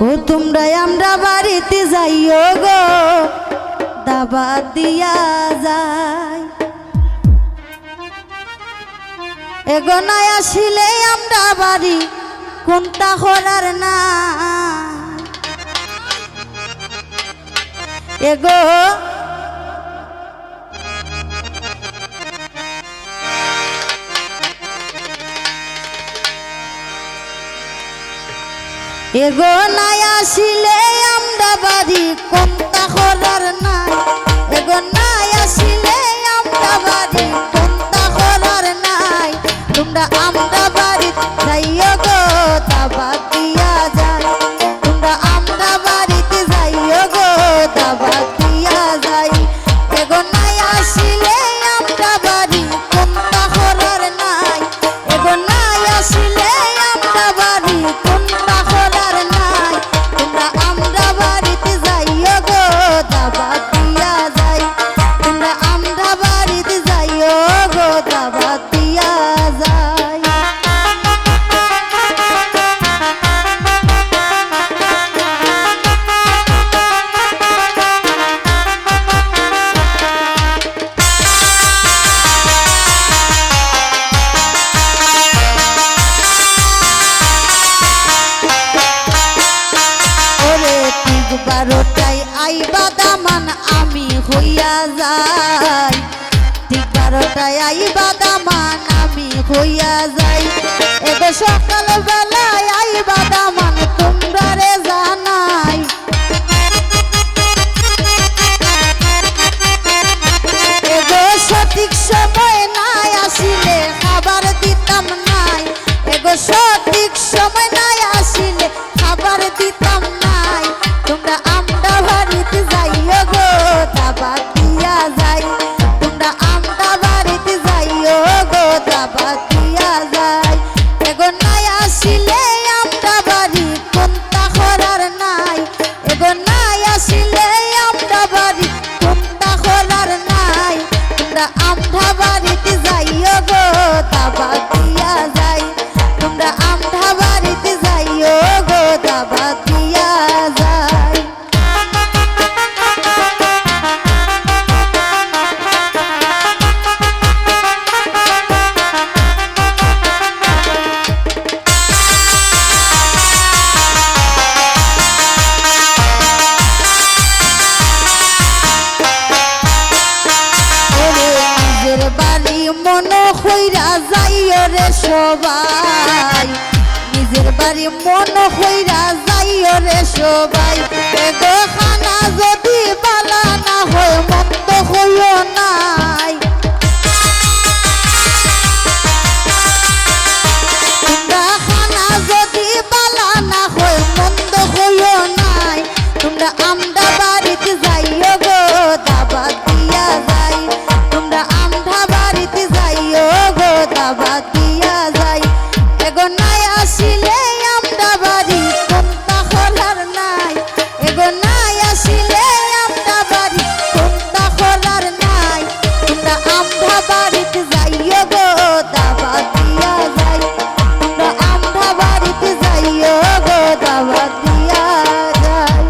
ও তোমরা আমরা বাড়িতে যাইও গো দাবাত দিয়া যাই এগোনায় আসিলে আমরা বাড়ি কোনটা হলার না এগো এগো নাই আসিলে আমরা বাড়ি কোনটা হলার না এগো নাই আসিলে আমরা বাড়ি কোনটা হলার নাই তোমরা আমরা বাড়ি যাইও গো দাবাত দিয়া যাই তোমরা আমরা বাড়িতে যাইও গো দাবাত দিয়া যাই এগো নাই আসিলে আমরা বাড়ি কোনটা হলার নাই এগো নাই আসিলে আমরা বাড়ি কোনটা হলার নাই তোমরা আমরা বাড়িতে যাইও গো দাবাত দিয়া যাই তোমরা আমরা বাড়িতে যাইও গো দাবাত দিয়া যাই বারোটায় আইবা দামান আমি হইয়া যাই ঠিক 12টায় আইবা দামান আমি হইয়া যাই এগো সকাল বেলায় আইবা দামান তোমরা রে জানাই এগো সঠিক সময় নাই আসিলে খাবার দিতাম নাই এগো সঠিক সময় নাই আসিলে খাবার দিতাম নাই তোমরা আমরা বাড়িতে যাইও গো দাবাত দিয়া যাই তোমরা আমরা বাড়িতে যাইও গো দাবাত দিয়া যাই এগো নাই আসিলে আমরা বাড়ি কোনটা হলার নাই এগো নাই আসিলে আমরা বাড়ি কোনটা হলার নাই তোমরা আমরা বাড়িতে যাইও গো দাবাত দিয়া যাই তোমরা আমরা বাড়িতে যাইও গো দাবাত দিয়া যাই মন হইরা যাইও রে সবাই নিজের বাড়ি মন হইরা যাইও রে সবাই এগো খানা যদি বালা না হয় মন্দ হইও নাই তোমরা খানা যদি বালা না হয় মন্দ হইও নাই তোমরা আমরা বাড়িতে যাইও গো দাবাত দিয়া যাই তোমরা আমরা বাড়িতে যাইও গো দাবাত দিয়া যাই এগো নাই আসিলে আমরা বাড়ি কোনটা হলার নাই এগো নাই আসিলে আমরা বাড়ি কোনটা হলার নাই তোমরা আমরা বাড়িতে যাইও গো দাবাত দিয়া যাই তোমরা আমরা বাড়িতে যাইও গো দাবাত দিয়া যাই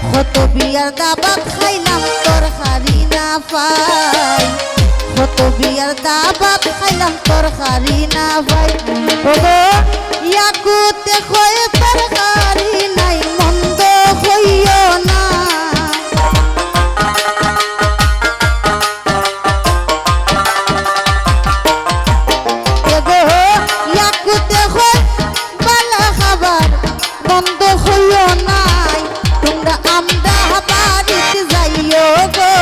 কত বিয়ার দাবাত খাইলাম তোর হারি না পাই কত বিয়ার দাবাত খাইলাম তোর হারি না পাই ওগো ইয়াকুতে কয়ে তোর হারি নাই মন্দ হইও না এগো ইয়াকুতে কয়ে বালা খাবার মন্দ হইও নাই তোমরা আমরা বাড়িতে যাইও গো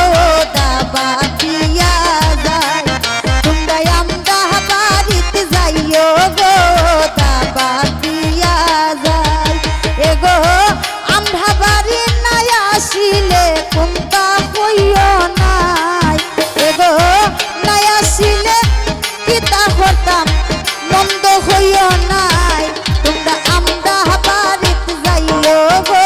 দাবাত দিয়া যাই তোমরা আমরা বাড়িতে যাইও গো দাবাত দিয়া যাই এগো আমরা বাড়ি নাই আসিলে কোনটা হইও নাই এগো নাই আসিলে কিতা করতাম মন্দ হইও নাই তোমরা আমরা বাড়িতে যাইও গো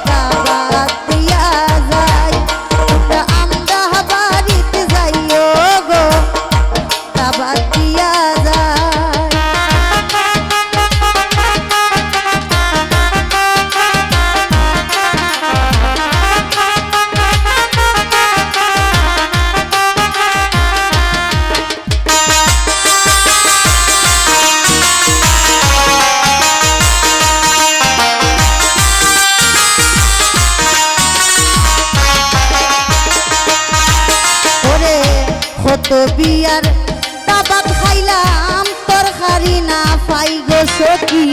দাওয়াত দিয়া যাই তোমরা আমরা বাড়িতে যাইও গো দাওয়াত দিয়া যাই কত বিয়ার দাবাত খাইলাম তরকারি না পাই গো সখী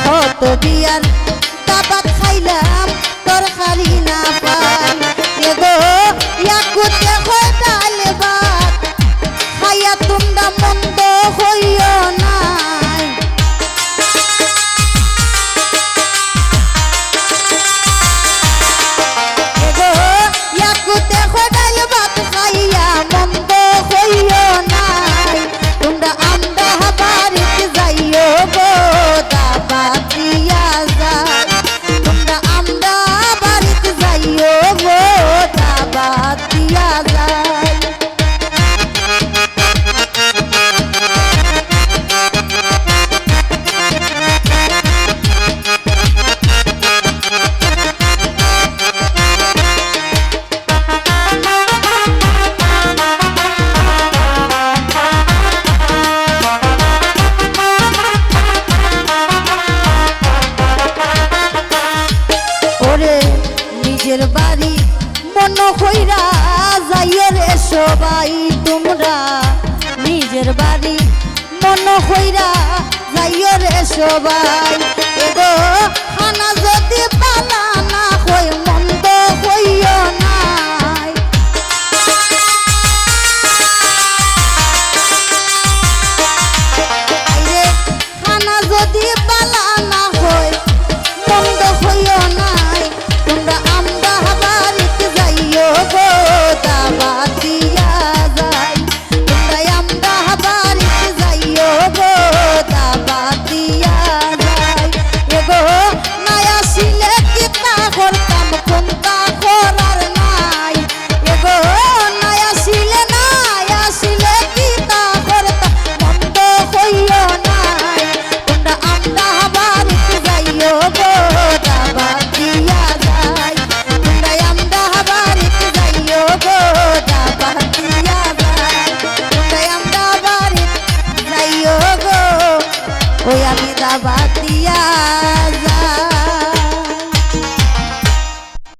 কত বিয়ার দাবাত খাইলাম তরকারি না পাই এগো ইয়াকুতে হয় ডাল ভাত খাইয়া তোমরা মন্দ হইও নাই এগো ইয়াকুতে হয় ডাল ভাত খাইয়া মন্দ হইও নাই তোমরা আমরা বাড়িতে যাইও গো দাওয়াত দিয়া যাই তোমরা আমরা বাড়িতে যাইও গো দাওয়াত দিয়া যাই নিজের বাড়ি মন কইরা যাইও রে সবাই তোমরা নিজের বাড়ি মন কইরা যাইও রে সবাই এগো খানা যদি পালা না হই মন্দ হইও নাই খানা যদি পালা না হয় মন্দ হইও নাই তোমরা আমরা বাড়িতে যাইও গো দাওয়াত দিয়া যাই তোমরা আমরা বাড়িতে যাইও গো দাওয়াত দিয়া যাই এগো নাই আসিলে কিতা করতাম কোনটা করার নাই এগো নাই আসিলে কিতা করতাম মন্দ হইও নাই তোমরা আমরা বাড়িতে যাইও গো দাওয়াত দিয়া যাই তোমরা আমরা বাড়িতে যাইও গো দাওয়াত দিয়া যাই তোমরা আমরা বাড়িতে যাইও গো ওই আমি দাওয়াত দিয়া